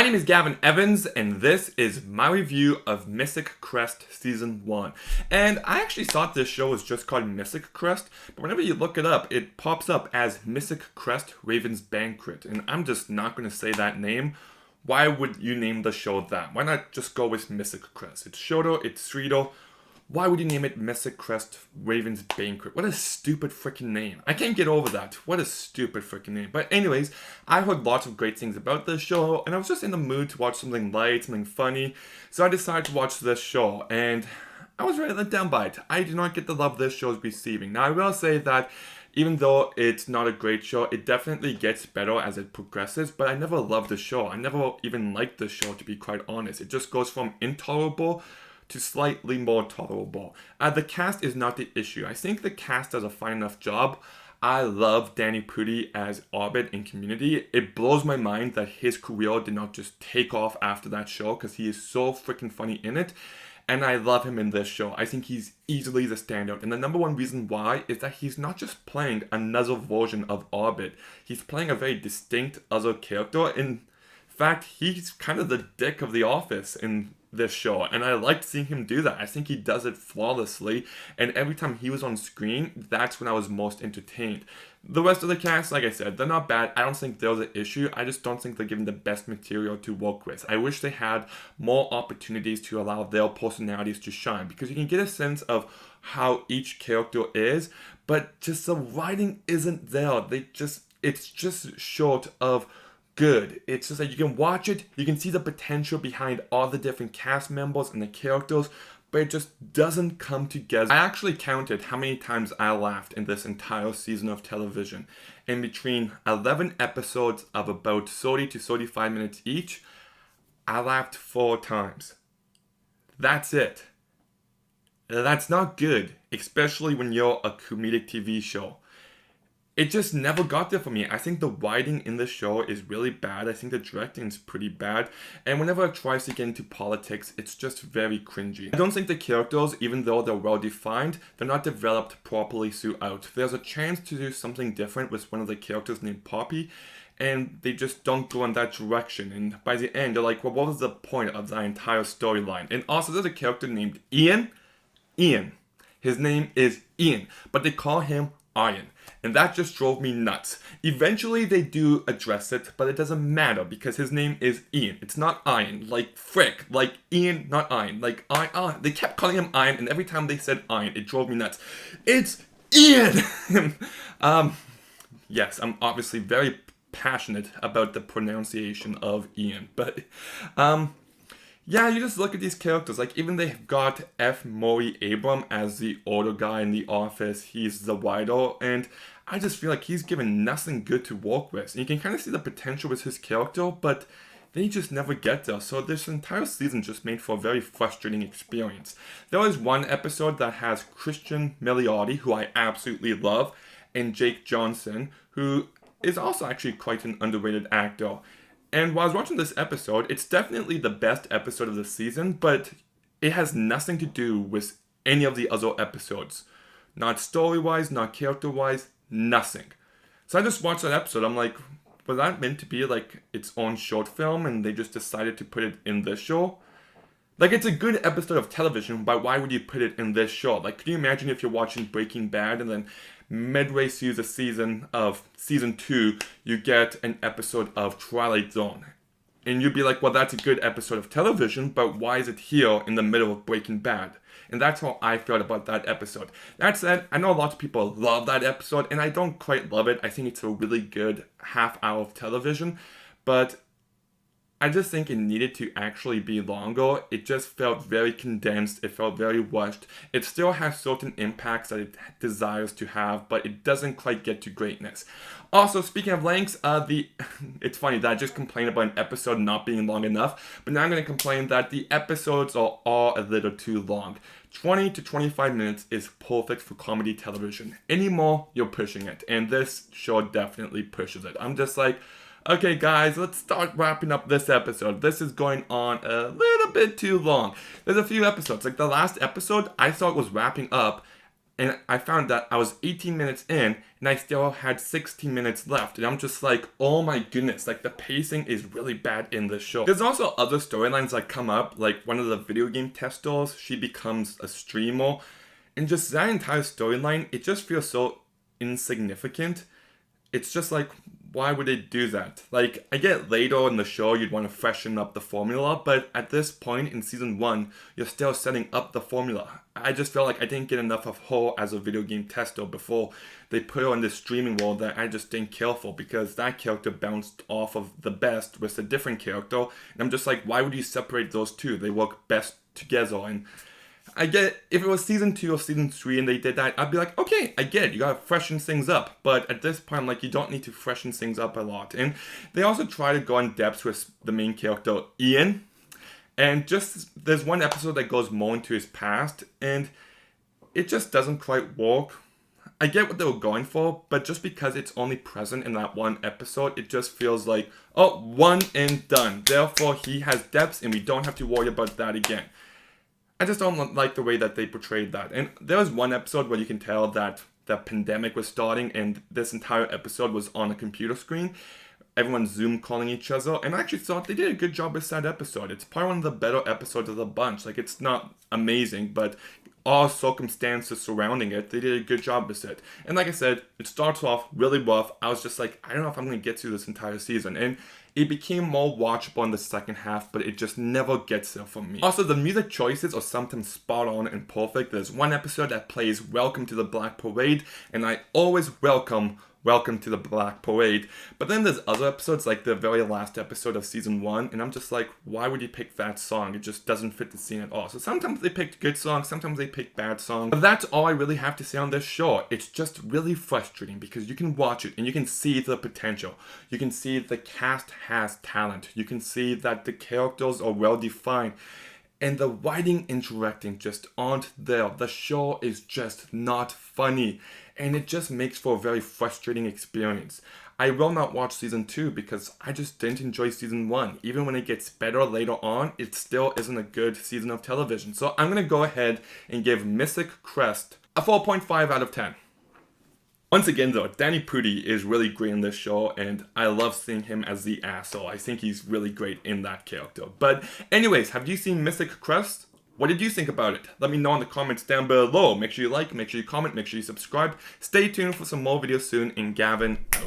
name is Gavin Evans, and this is my review of Mythic Crest Season 1. And I actually thought this show was just called Mythic Crest, but whenever you look it up, it pops up as Mythic Crest Raven's Banquet, and I'm just not going to say that name. Why would you name the show that? Why not just go with Mythic Crest? It's shorter, it's sweeter. Why would you name it Mythic Crest Raven's Banquet? What a stupid freaking name. I can't get over that. What a stupid freaking name. But anyways, I heard lots of great things about this show, and I was just in the mood to watch something light, something funny. So I decided to watch this show, and I was really let down by it. I do not get the love this show is receiving. Now I will say that even though it's not a great show, it definitely gets better as it progresses, but I never loved the show. I never even liked the show, to be quite honest. It just goes from intolerable to slightly more tolerable. The cast is not the issue. I think the cast does a fine enough job. I love Danny Pudi as Orbit in Community. It blows my mind that his career did not just take off after that show because he is so freaking funny in it. And I love him in this show. I think he's easily the standout. And the number one reason why is that he's not just playing another version of Orbit. He's playing a very distinct other character. In fact, he's kind of the dick of the office in this show, and I liked seeing him do that. I think he does it flawlessly, and every time he was on screen, that's when I was most entertained. The rest of the cast, like I said, they're not bad. I don't think there's an issue. I just don't think they're given the best material to work with. I wish they had more opportunities to allow their personalities to shine, because you can get a sense of how each character is, but just the writing isn't there. It's just short of good. It's just like you can watch it, you can see the potential behind all the different cast members and the characters, but it just doesn't come together. I actually counted how many times I laughed in this entire season of television. In between 11 episodes of about 30 to 35 minutes each, I laughed 4 times. That's it. That's not good, especially when you're a comedic TV show. It just never got there for me. I think the writing in the show is really bad. I think the directing is pretty bad. And whenever it tries to get into politics, it's just very cringy. I don't think the characters, even though they're well defined, they're not developed properly throughout. There's a chance to do something different with one of the characters named Poppy, and they just don't go in that direction. And by the end, they're like, well, what was the point of that entire storyline? And also, there's a character named Ian. His name is Ian, but they call him Iron. And that just drove me nuts. Eventually they do address it, but it doesn't matter because his name is Ian. It's not Iron, like frick, like Ian, not Iron, like Iron. They kept calling him Iron, and every time they said Iron, it drove me nuts. It's Ian! Yes, I'm obviously very passionate about the pronunciation of Ian, but yeah, you just look at these characters, like even they've got F. Murray Abram as the older guy in the office, he's the writer, and I just feel like he's given nothing good to work with. And you can kind of see the potential with his character, but they just never get there. So this entire season just made for a very frustrating experience. There is one episode that has Christian Milioti, who I absolutely love, and Jake Johnson, who is also actually quite an underrated actor. And while I was watching this episode, it's definitely the best episode of the season, but it has nothing to do with any of the other episodes. Not story-wise, not character-wise, nothing. So I just watched that episode, I'm like, was that meant to be like its own short film and they just decided to put it in this show? Like, it's a good episode of television, but why would you put it in this show? Like, could you imagine if you're watching Breaking Bad and then midway through the season 2, you get an episode of Twilight Zone. And you'd be like, well, that's a good episode of television, but why is it here in the middle of Breaking Bad? And that's how I felt about that episode. That said, I know a lot of people love that episode, and I don't quite love it. I think it's a really good half hour of television, but I just think it needed to actually be longer. It just felt very condensed. It felt very rushed. It still has certain impacts that it desires to have, but it doesn't quite get to greatness. Also, speaking of lengths, it's funny that I just complained about an episode not being long enough, but now I'm going to complain that the episodes are all a little too long. 20 to 25 minutes is perfect for comedy television. Any more, you're pushing it. And this show definitely pushes it. I'm just like, okay guys, let's start wrapping up this episode. This is going on a little bit too long. There's a few episodes, like the last episode I thought was wrapping up and I found that I was 18 minutes in and I still had 16 minutes left, and I'm just like, oh my goodness, like the pacing is really bad in this show. There's also other storylines that come up, like one of the video game testers, she becomes a streamer, and just that entire storyline, it just feels so insignificant. It's just like, why would they do that? Like, I get later in the show you'd want to freshen up the formula, but at this point in season 1, you're still setting up the formula. I just felt like I didn't get enough of her as a video game tester before they put her in this streaming world that I just didn't care for, because that character bounced off of the best with a different character, and I'm just like, why would you separate those two? They work best together. And I get, if it was season 2 or season 3 and they did that, I'd be like, okay, I get it, you gotta freshen things up. But at this point, like, you don't need to freshen things up a lot. And they also try to go in depth with the main character, Ian. And just, there's one episode that goes more into his past, and it just doesn't quite work. I get what they were going for, but just because it's only present in that one episode, it just feels like, oh, one and done. Therefore, he has depths and we don't have to worry about that again. I just don't like the way that they portrayed that. And there was one episode where you can tell that the pandemic was starting and this entire episode was on a computer screen. Everyone's Zoom calling each other, and I actually thought they did a good job with that episode. It's probably one of the better episodes of the bunch. Like, it's not amazing, but all circumstances surrounding it, they did a good job with it. And like I said, it starts off really rough. I was just like, I don't know if I'm going to get through this entire season. And it became more watchable in the second half, but it just never gets there for me. Also, the music choices are sometimes spot on and perfect. There's one episode that plays Welcome to the Black Parade, and I always welcome to the Black Parade. But then there's other episodes, like the very last episode of season 1, and I'm just like, why would you pick that song? It just doesn't fit the scene at all. So sometimes they picked good songs, sometimes they picked bad songs. But that's all I really have to say on this show. It's just really frustrating because you can watch it and you can see the potential. You can see the cast has talent. You can see that the characters are well defined. And the writing and directing just aren't there. The show is just not funny. And it just makes for a very frustrating experience. I will not watch season 2 because I just didn't enjoy season 1. Even when it gets better later on, it still isn't a good season of television. So I'm going to go ahead and give Mythic Crest a 4.5 out of 10. Once again though, Danny Pudi is really great in this show, and I love seeing him as the asshole. I think he's really great in that character. But anyways, have you seen Mythic Crest? What did you think about it? Let me know in the comments down below. Make sure you like, make sure you comment, make sure you subscribe. Stay tuned for some more videos soon, and Gavin out.